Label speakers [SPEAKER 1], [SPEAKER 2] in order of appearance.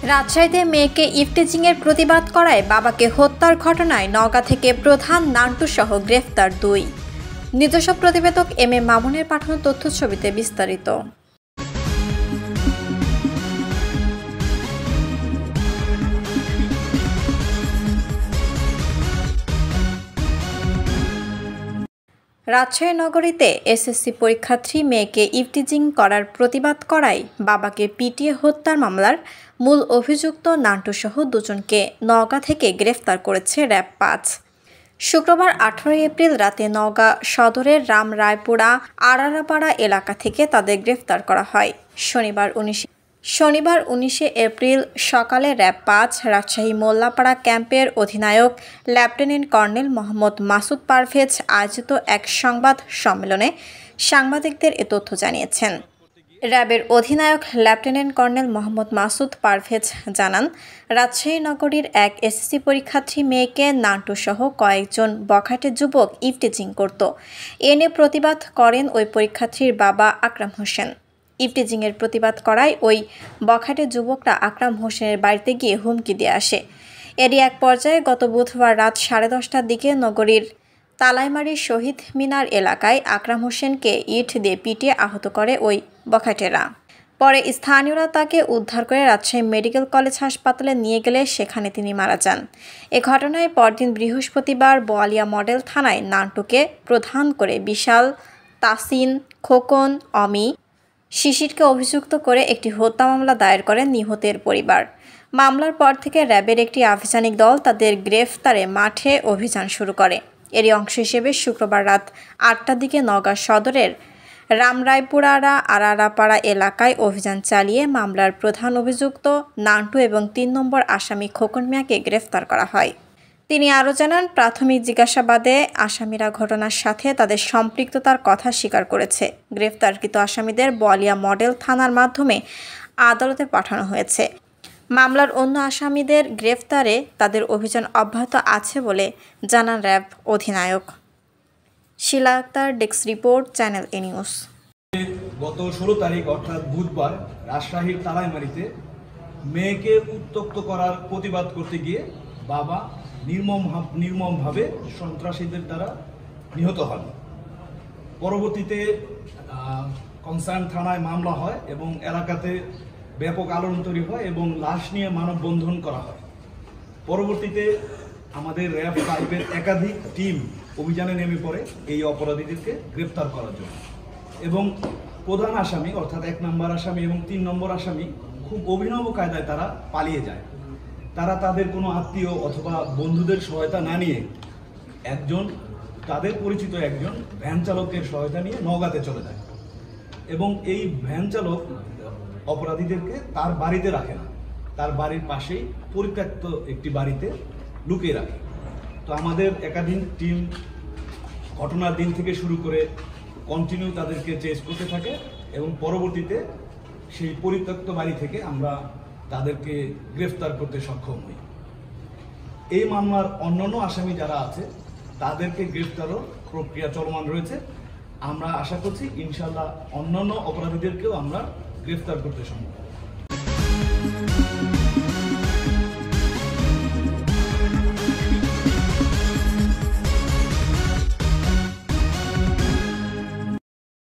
[SPEAKER 1] রাজশাহীতে মেয়েকে ইফটিজিংয়ের প্রতিবাদ করায় বাবাকে হত্যার ঘটনায় নওগাঁ থেকে প্রধান নান্টু সহ গ্রেফতার 2। নিজস্ব প্রতিবেদক এম এ মামুনের পাঠানো তথ্যছবিতে বিস্তারিত। রাজশাহী নগরীতে এসএসসি পরীক্ষার্থী মেয়েকে ইফটিজিং করার প্রতিবাদ করায় বাবাকে পিটিয়ে হত্যার মামলার মূল অভিযুক্ত নান্টু সহ 2 জনকে নওগাঁ থেকে গ্রেফতার করেছে র্যাব 5। শুক্রবার 18 এপ্রিল রাতে নওগাঁ সদরের রামরায়পুরা আড়ারাপাড়া এলাকা থেকে তাদের গ্রেফতার করা হয়। শনিবার 19 এপ্রিল সকালে র্যাব 5 রাজশাহী মোল্লাপাড়া ক্যাম্পের অধিনায়ক লেফটেন্যান্ট কর্নেল মোহাম্মদ মাসুদ পারভেজ আয়োজিত এক সংবাদ সম্মেলনে সাংবাদিকদের এ তথ্য জানিয়েছেন। র্যাবের অধিনায়ক লেফটেন্যান্ট কর্নেল মোহাম্মদ মাসুদ পারভেজ জানান, রাজশাহী নগরীর এক এসএসসি পরীক্ষার্থী মেয়েকে নান্টু সহ কয়েকজন বখাটে যুবক ইফটিজিং করত। এ নিয়ে প্রতিবাদ করেন ওই পরীক্ষার্থীর বাবা আকরাম হোসেন। ইফটিজিংয়ের প্রতিবাদ করায় ওই বখাটে যুবকরা আকরাম হোসেনের বাড়িতে গিয়ে হুমকি দিয়ে আসে। এরই এক পর্যায়ে গত বুধবার রাত 10:30টার দিকে নগরীর তালাইমারি শহীদ মিনার এলাকায় আকরাম হোসেনকে ইট দিয়ে পিটিয়ে আহত করে ওই বখাটেরা। পরে স্থানীয়রা তাকে উদ্ধার করে রাজশাহী মেডিকেল কলেজ হাসপাতালে নিয়ে গেলে সেখানে তিনি মারা যান। এ ঘটনায় পরদিন বৃহস্পতিবার বোয়ালিয়া মডেল থানায় নান্টুকে প্রধান করে বিশাল, তাসিন, খোকন, অমি, শিশিরকে অভিযুক্ত করে একটি হত্যা মামলা দায়ের করেন নিহতের পরিবার। মামলার পর থেকে র্যাবের একটি আভিযানিক দল তাদের গ্রেফতারে মাঠে অভিযান শুরু করে। এরই অংশ হিসেবে শুক্রবার রাত 8টার দিকে নওগাঁ সদরের রামরায়পুরা আড়ারাপাড়া এলাকায় অভিযান চালিয়ে মামলার প্রধান অভিযুক্ত নান্টু এবং 3 নম্বর আসামি খোকন মিয়াকে গ্রেফতার করা হয়। তিনি আরও জানান, প্রাথমিক জিজ্ঞাসাবাদে আসামিরা ঘটনার সাথে তাদের সম্পৃক্ততার কথা স্বীকার করেছে। গ্রেফতারকৃত আসামিদের বোয়ালিয়া মডেল থানার মাধ্যমে আদালতে পাঠানো হয়েছে। মামলার অন্য আসামিদের গ্রেফতারে তাদের অভিযান অব্যাহত আছে বলে জানান র্যাব অধিনায়ক। শিলা আক্তার, ডেস্ক রিপোর্ট, চ্যানেল এ নিউজ।
[SPEAKER 2] গত 16 তারিখ অর্থাৎ বুধবার রাজশাহীর তালাইমারিতে মেয়েকে উত্ত্যক্ত করার প্রতিবাদ করতে গিয়ে বাবা নির্মমভাবে সন্ত্রাসীদের দ্বারা নিহত হন। পরবর্তীতে কনসার্ন থানায় মামলা হয় এবং এলাকাতে ব্যাপক আলোড়ন তৈরি হয় এবং লাশ নিয়ে মানববন্ধন করা হয়। পরবর্তীতে আমাদের র্যাব 5-এর একাধিক টিম অভিযানে নেমে পড়ে এই অপরাধীদেরকে গ্রেফতার করার জন্য এবং প্রধান আসামি অর্থাৎ 1 নম্বর আসামি এবং 3 নম্বর আসামি খুব অভিনব কায়দায় তারা পালিয়ে যায়। তারা তাদের কোনো আত্মীয় অথবা বন্ধুদের সহায়তা না নিয়ে তাদের পরিচিত একজন ভ্যান চালকের সহায়তা নিয়ে নওগাঁতে চলে যায় এবং এই ভ্যান চালক অপরাধীদেরকে তার বাড়িতে রাখে না, তার বাড়ির পাশেই পরিত্যক্ত একটি বাড়িতে লুকিয়ে রাখে। তো আমাদের একাধিক টিম ঘটনার দিন থেকে শুরু করে কন্টিনিউ তাদেরকে চেস করতে থাকে এবং পরবর্তীতে সেই পরিত্যক্ত বাড়ি থেকে আমরা তাদেরকে গ্রেফতার করতে সক্ষম হই। এই মামলার অন্যান্য আসামি যারা আছে তাদেরকে গ্রেফতারও প্রক্রিয়া চলমান রয়েছে। আমরা আশা করছি ইনশাআল্লাহ অন্যান্য অপরাধীদেরকেও আমরা গ্রেফতার করতে সম্ভব।